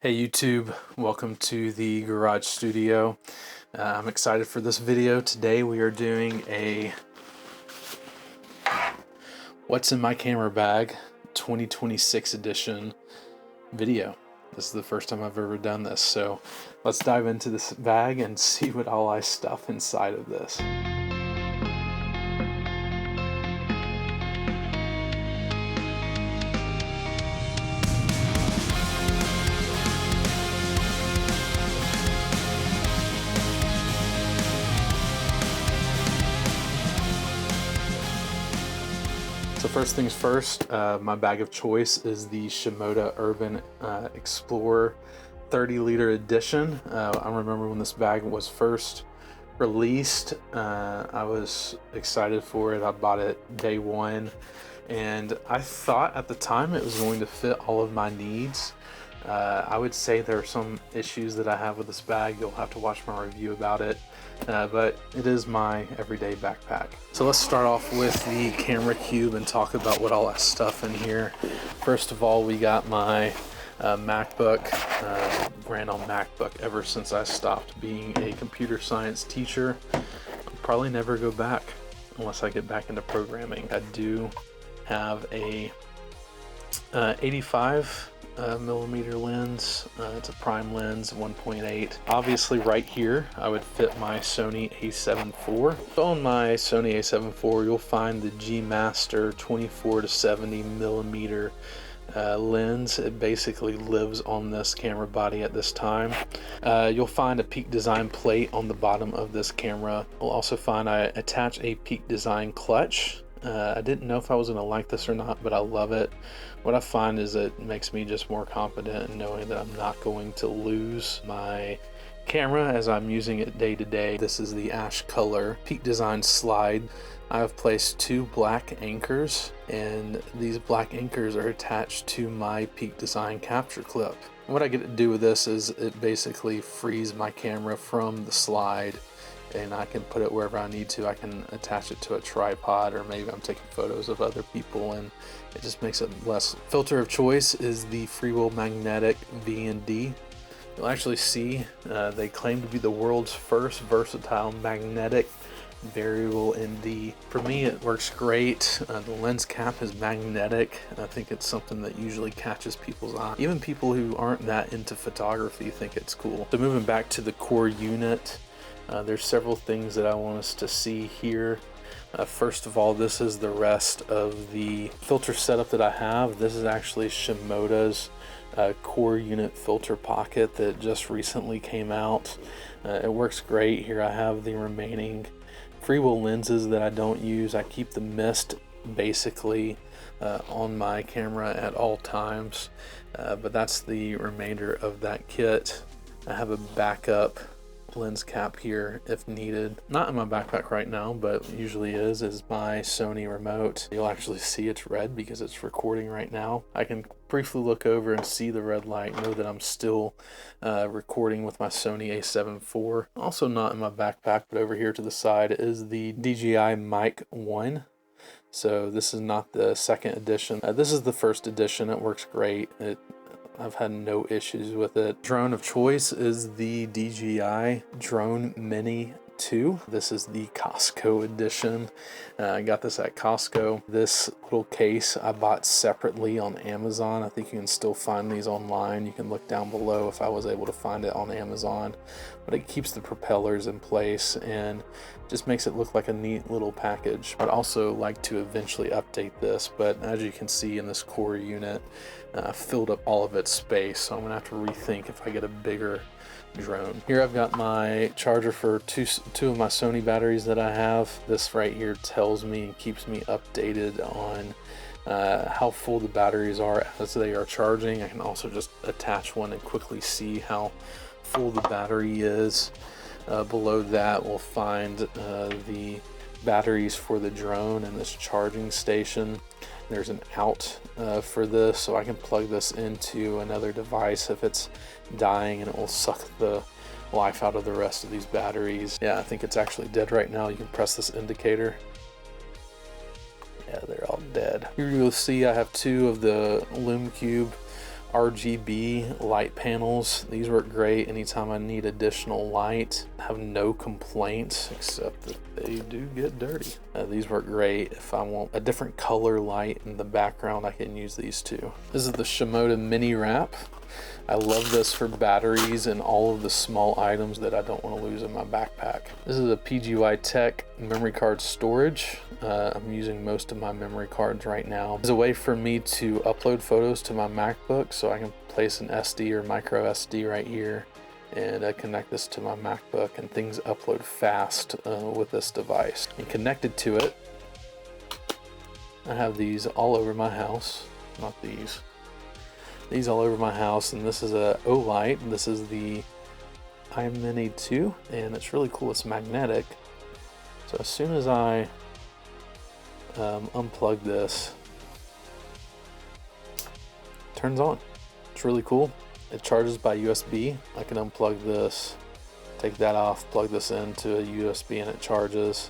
Hey YouTube, welcome to the garage studio. I'm excited for this video. Today we are doing a What's in My Camera Bag 2026 edition video. This is the first time I've ever done this, so let's dive into this bag and see what all I stuff inside of this. So first things first, my bag of choice is the Shimoda Urban Explorer 30-liter edition. I remember when this bag was first released, I was excited for it. I bought it day one, and I thought at the time it was going to fit all of my needs. I would say there are some issues that I have with this bag. You'll have to watch my review about it. But it is my everyday backpack. So let's start off with the camera cube and talk about what all that stuff in here. First of all, we got my MacBook. Ran on MacBook ever since I stopped being a computer science teacher. I'll probably never go back unless I get back into programming. I do have a 85 millimeter lens. It's a prime lens, 1.8. Obviously right here I would fit my Sony a7 IV. So on my Sony a7 IV you'll find the G Master 24 to 70 millimeter lens. It basically lives on this camera body at this time. You'll find a Peak Design plate on the bottom of this camera. You'll also find I attach a Peak Design clutch. I didn't know if I was going to like this or not, but I love it. What I find is it makes me just more confident in knowing that I'm not going to lose my camera as I'm using it day to day. This is the ash color Peak Design slide. I have placed two black anchors, and these black anchors are attached to my Peak Design capture clip. What I get to do with this is it basically frees my camera from the slide, and I can put it wherever I need to. I can attach it to a tripod, or maybe I'm taking photos of other people, and it just makes it less. Filter of choice is the Freewheel Magnetic V&D. You'll actually see they claim to be the world's first versatile magnetic variable ND. For me it works great. The lens cap is magnetic, and I think it's something that usually catches people's eye. Even people who aren't that into photography think it's cool. So moving back to the core unit, there's several things that I want us to see here. First of all, this is the rest of the filter setup that I have. This is actually Shimoda's core unit filter pocket that just recently came out. It works great. Here I have the remaining freewheel lenses that I don't use. I keep the mist basically on my camera at all times, but that's the remainder of that kit. I have a backup lens cap here if needed. Not in my backpack right now, but usually is my Sony Remote. You'll actually see it's red because it's recording right now. I can briefly look over and see the red light, know that I'm still recording with my Sony a7 IV. Also not in my backpack, but over here to the side is the DJI Mic 1. So this is not the second edition. This is the first edition. It works great. I've had no issues with it. Drone of choice is the DJI Drone Mini 2. This is the Costco edition. I got this at Costco. This little case I bought separately on Amazon. I think you can still find these online. You can look down below if I was able to find it on Amazon. But it keeps the propellers in place and just makes it look like a neat little package. I'd also like to eventually update this, but as you can see in this core unit, filled up all of its space, so I'm gonna have to rethink if I get a bigger drone. Here I've got my charger for two of my Sony batteries that I have. This right here tells me and keeps me updated on how full the batteries are as they are charging. I can also just attach one and quickly see how full the battery is. Below that we'll find the batteries for the drone and this charging station. There's an out for this, so I can plug this into another device if it's dying, and it will suck the life out of the rest of these batteries. Yeah, I think it's actually dead right now. You can press this indicator. Yeah, they're all dead. Here you'll see I have two of the Lume Cube RGB light panels. These work great anytime I need additional light. I have no complaints except that they do get dirty. These work great if I want a different color light in the background. I can use these too. This is the Shimoda mini wrap. I love this for batteries and all of the small items that I don't want to lose in my backpack. This is a PGY Tech memory card storage. I'm using most of my memory cards right now. It's a way for me to upload photos to my MacBook, so I can place an SD or micro SD right here and connect this to my MacBook, and things upload fast with this device. And connected to it, I have these all over my house. Not these. These all over my house, and this is a Olight. This is the iMini 2, and it's really cool. It's magnetic. So as soon as I unplug this, it turns on. It's really cool. It charges by USB. I can unplug this, take that off, plug this into a USB, and it charges.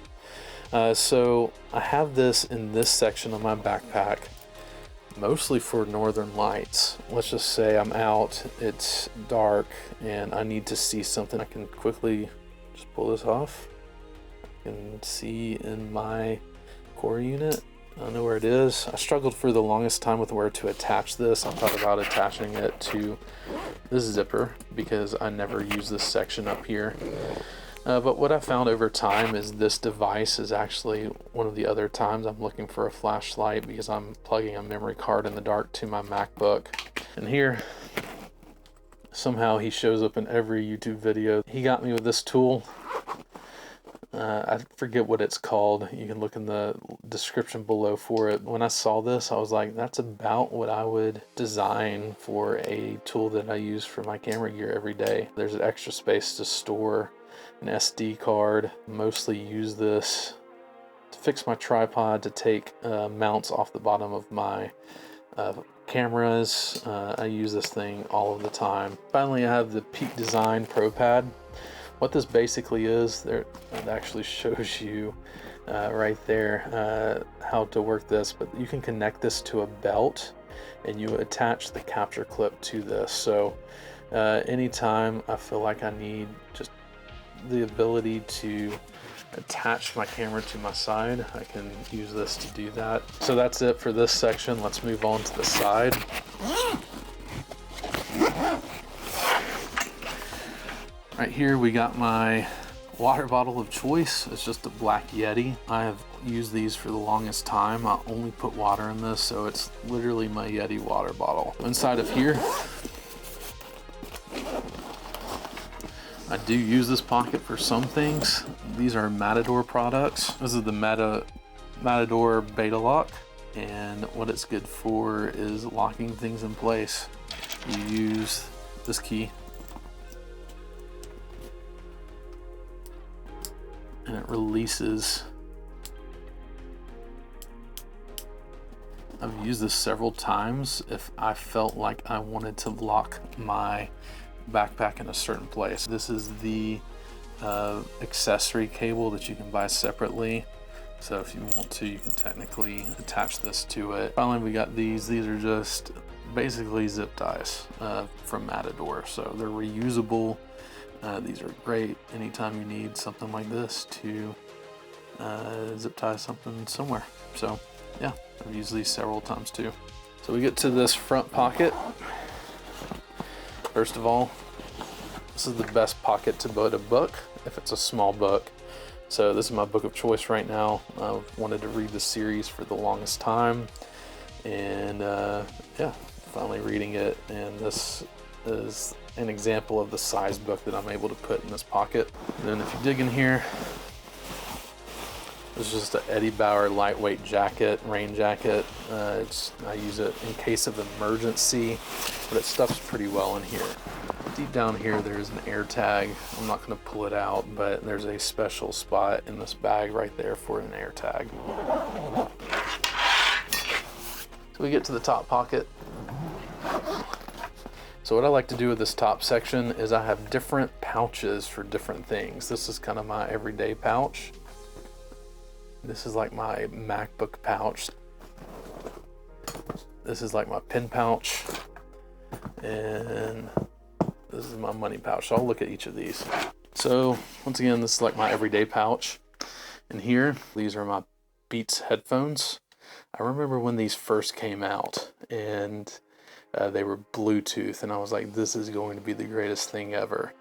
So I have this in this section of my backpack, mostly for northern lights. Let's just say I'm out, it's dark, and I need to see something. I can quickly just pull this off. I can see in my core unit. I know where it is. I struggled for the longest time with where to attach this. I thought about attaching it to this zipper because I never use this section up here. But what I found over time is this device is actually one of the other times I'm looking for a flashlight because I'm plugging a memory card in the dark to my MacBook. And here, somehow he shows up in every YouTube video. He got me with this tool. I forget what it's called. You can look in the description below for it. When I saw this, I was like, that's about what I would design for a tool that I use for my camera gear every day. There's extra space to store an SD card. Mostly use this to fix my tripod, to take mounts off the bottom of my cameras. I use this thing all of the time. Finally, I have the Peak Design Pro Pad. What this basically is, it actually shows you right there how to work this, but you can connect this to a belt and you attach the capture clip to this. So anytime I feel like I need just the ability to attach my camera to my side, I can use this to do that. So that's it for this section. Let's move on to the side. Right here we got my water bottle of choice. It's just a black Yeti. I have used these for the longest time. I only put water in this, so it's literally my Yeti water bottle. Inside of here, I do use this pocket for some things. These are Matador products. This is the Matador Betalock, and what it's good for is locking things in place. You use this key, and it releases. I've used this several times if I felt like I wanted to lock my backpack in a certain place. This is the accessory cable that you can buy separately. So if you want to, you can technically attach this to it. Finally, we got these. These are just basically zip ties from Matador. So they're reusable. These are great anytime you need something like this to zip tie something somewhere. So yeah, I've used these several times too. So we get to this front pocket. First of all, this is the best pocket to put a book if it's a small book. So this is my book of choice right now. I've wanted to read the series for the longest time, and yeah, finally reading it. And this is an example of the size book that I'm able to put in this pocket. And then if you dig in here, this is just an Eddie Bauer lightweight jacket, rain jacket. I use it in case of emergency, but it stuffs pretty well in here. Deep down here, there's an air tag. I'm not going to pull it out, but there's a special spot in this bag right there for an air tag. So we get to the top pocket. So what I like to do with this top section is I have different pouches for different things. This is kind of my everyday pouch. This is like my MacBook pouch. This is like my pen pouch. and this is my money pouch. So I'll look at each of these. So once again, this is like my everyday pouch. And here, these are my Beats headphones. I remember when these first came out, and they were Bluetooth, and I was like, this is going to be the greatest thing ever.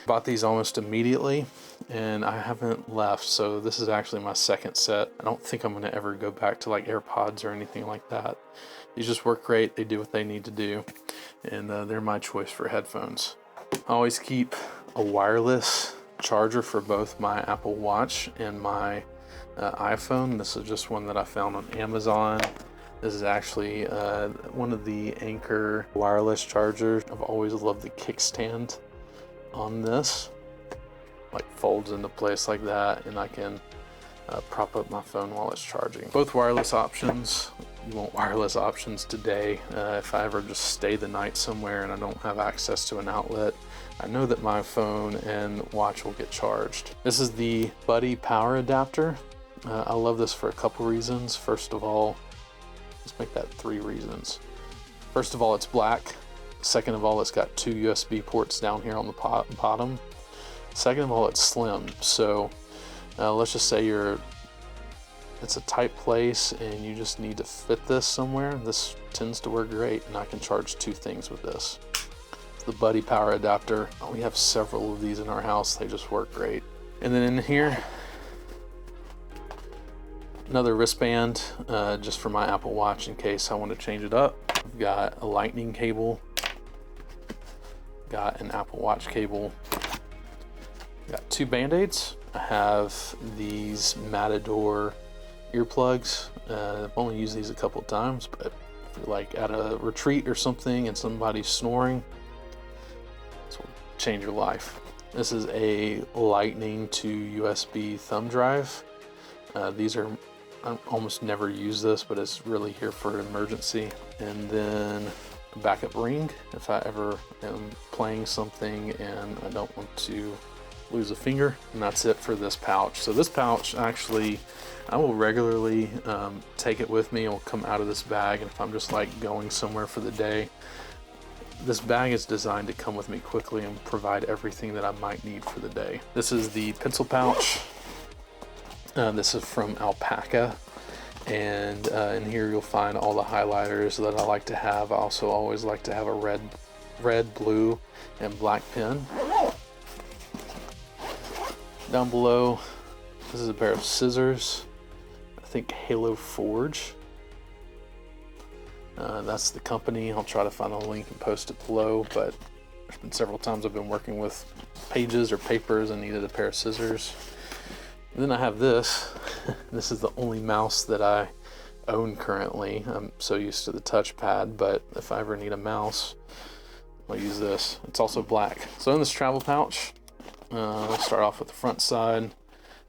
Bought these almost immediately, and I haven't left, so this is actually my second set. I don't think I'm going to ever go back to like AirPods or anything like that. These just work great. They do what they need to do, and they're my choice for headphones. I always keep a wireless charger for both my Apple Watch and my iPhone. This is just one that I found on Amazon. This is actually one of the Anchor wireless chargers. I've always loved the kickstand on this. Like folds into place like that, and I can prop up my phone while it's charging. Both wireless options. You want wireless options today. If I ever just stay the night somewhere and I don't have access to an outlet, I know that my phone and watch will get charged. This is the Buddy power adapter. I love this for a couple reasons. First of all, let's make that 3 reasons. First of all, it's black. Second of all, it's got 2 USB ports down here on the bottom. Second of all, it's slim. So let's just say it's a tight place and you just need to fit this somewhere. This tends to work great, and I can charge 2 things with this. It's the Buddy power adapter. We have several of these in our house. They just work great. And then in here, another wristband just for my Apple Watch in case I want to change it up. I've got a lightning cable, got an Apple Watch cable, got 2 band-aids. I have these Matador earplugs. I've only used these a couple times, but if you're like at a retreat or something and somebody's snoring, this will change your life. This is a lightning to USB thumb drive. These are, I almost never use this, but it's really here for an emergency. And then a backup ring if I ever am playing something and I don't want to lose a finger. And that's it for this pouch. So this pouch, actually, I will regularly take it with me. It will come out of this bag, and if I'm just like going somewhere for the day, this bag is designed to come with me quickly and provide everything that I might need for the day. This is the pencil pouch. This is from Alpaka, and in here you'll find all the highlighters that I like to have. I also always like to have a red, blue, and black pen. Down below, this is a pair of scissors. I think Halo Forge. That's the company. I'll try to find a link and post it below, but there's been several times I've been working with pages or papers and needed a pair of scissors. And then I have this. This is the only mouse that I own currently. I'm so used to the touchpad, but if I ever need a mouse, I'll use this. It's also black. So in this travel pouch, I'll start off with the front side.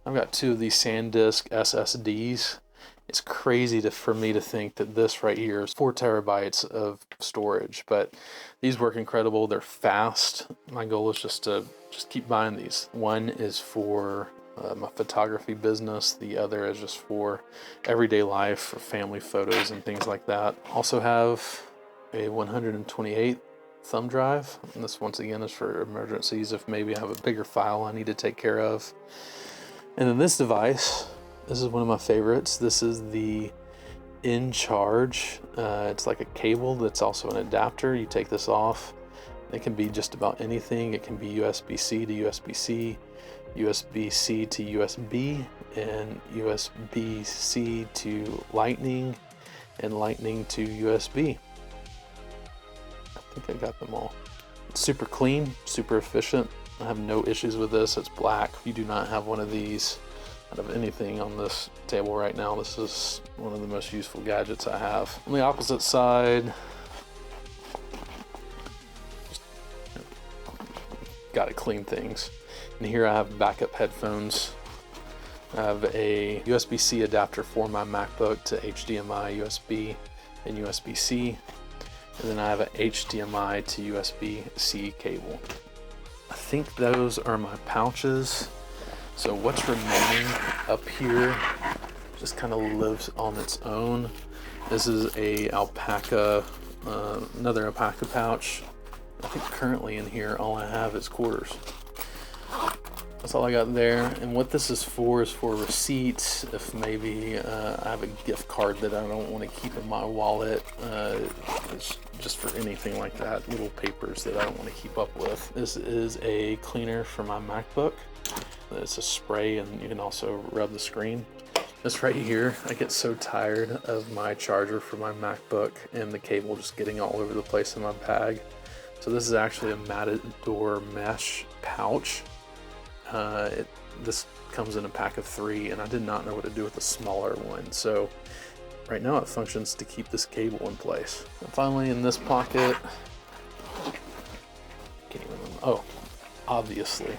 I've got 2 of these SanDisk SSDs. It's crazy for me to think that this right here is 4 terabytes of storage, but these work incredible. They're fast. My goal is just to keep buying these. One is for my photography business. The other is just for everyday life, for family photos and things like that. Also have a 128 thumb drive, and this once again is for emergencies if maybe I have a bigger file I need to take care of. And then this device, this is one of my favorites. This is the InCharge. It's like a cable that's also an adapter. You take this off, it can be just about anything. It can be USB-C to USB-C, USB-C to USB, and USB-C to Lightning, and Lightning to USB. I think I got them all. It's super clean, super efficient. I have no issues with this. It's black. If you do not have one of these out of anything on this table right now, this is one of the most useful gadgets I have. On the opposite side, gotta clean things. And here I have backup headphones. I have a USB-C adapter for my MacBook to HDMI, USB, and USB-C. And then I have an HDMI to USB-C cable. I think those are my pouches. So what's remaining up here just kind of lives on its own. This is a Alpaka another Alpaka pouch. I think currently in here all I have is quarters. That's all I got there. And what this is for receipts. If maybe I have a gift card that I don't want to keep in my wallet. It's just for anything like that. Little papers that I don't want to keep up with. This is a cleaner for my MacBook. It's a spray, and you can also rub the screen. This right here, I get so tired of my charger for my MacBook and the cable just getting all over the place in my bag. So this is actually a Matador mesh pouch. This comes in a pack of 3, and I did not know what to do with the smaller one. So right now it functions to keep this cable in place. And finally, in this pocket, can't even remember. Oh, obviously.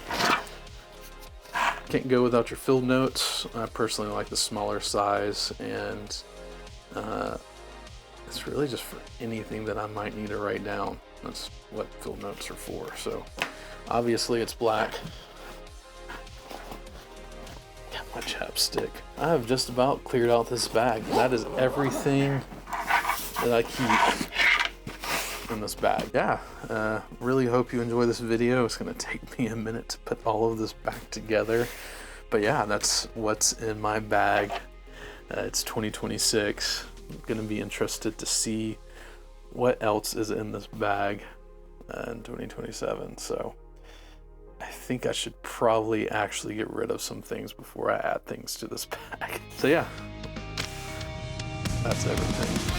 Can't go without your field notes. I personally like the smaller size, and it's really just for anything that I might need to write down. That's what field notes are for. So obviously it's black. Got my chapstick. I have just about cleared out this bag. That is everything that I keep in this bag. Yeah, really hope you enjoy this video. It's gonna take me a minute to put all of this back together, but yeah, that's what's in my bag. It's 2026. I'm gonna be interested to see what else is in this bag in 2027. So I think I should probably actually get rid of some things before I add things to this bag. So yeah, that's everything.